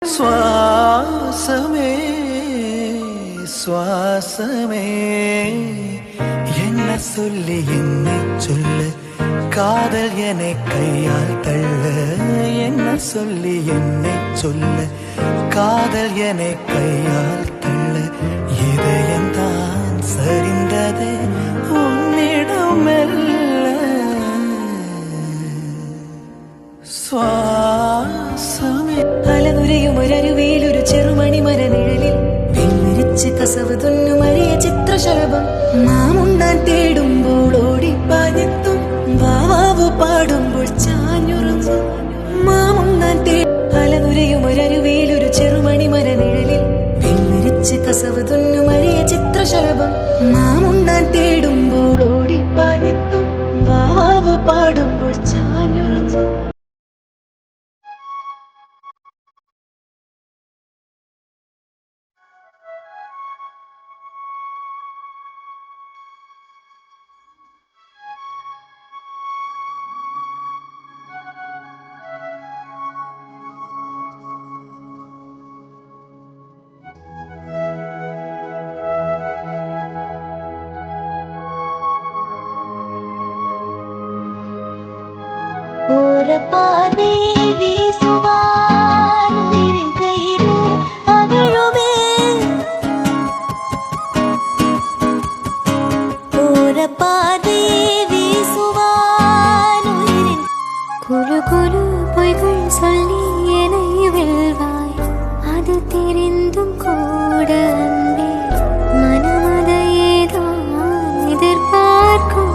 சுவாசமே சுவாசமே என்ன சொல்லி என்னை சொல்ல காதல் என்னை கையால் தள்ள என்ன சொல்லி என்னை சொல்ல காதல் என்னை கையால் தள்ள இதயம்தான் சரிந்தது உன்னிடம் மெல்ல சுவாசமே അലനുരയും ഒരരുവേലൊരു ചെറുമണി മരനിഴലിൽ വെള്ളിരിച്ച് കസവ് തുന്നും അരിയ ചിത്രശലഭം മാമുണ്ണാൻ തേടുമ്പോൾ ഓടിപ്പാഞ്ഞെത്തും വാവാവു പാടുമ്പോൾ ചാഞ്ഞുറങ്ങും മാമുണ്ണാൻ അലനുരയും ഒരരുവേലൊരു ചെറുമണി മരനിഴലിൽ വെള്ളിരിച്ച് കസവ് തുന്നും അരിയ ചിത്രശലഭം മാമുണ്ണാൻ തേടുമ്പോൾ ഓടിപ്പാഞ്ഞെത്തും വാവാവു പാടുമ്പോൾ ചാഞ്ഞുറങ്ങും ஒரு பார்வை வீசுவார் நெருங்கையிலே அகழுமே ஒரு பார்வை வீசுவார் குழு குழு பொய்கள் சொல்லி என்னை வெல்வாய் அது தெரிந்தும் கூட அன்பே மனமதையேதான் எதிர்பார்க்கும்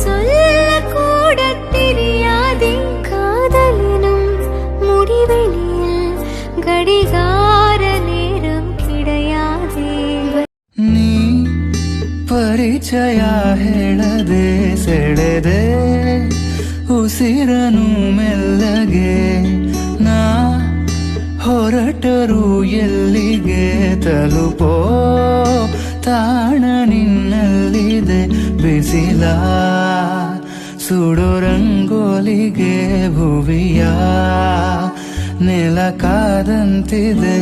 சொல்ல கூட தெரியாதே காதலினும் முடிவெளியில் கடிகார நேரம் கிடையாதே ನೀ ಪರಿಚಯ ಹೇಳದೆ ಸೆಳೆದೆ ಉಸಿರನು ಮೆಲ್ಲಗೆ ನಾ ಹೊರಟರು ಎಲ್ಲಿಗೆ ತಲುಪೋ ತಾಣ ನಿನ್ನಲ್ಲಿದೆ ಬಿಸಿಲ ಸುಡು ರಂಗೋಲಿಗೆ ಭುವಿಯ ನೆಲ ಕಾದಂತಿದೆ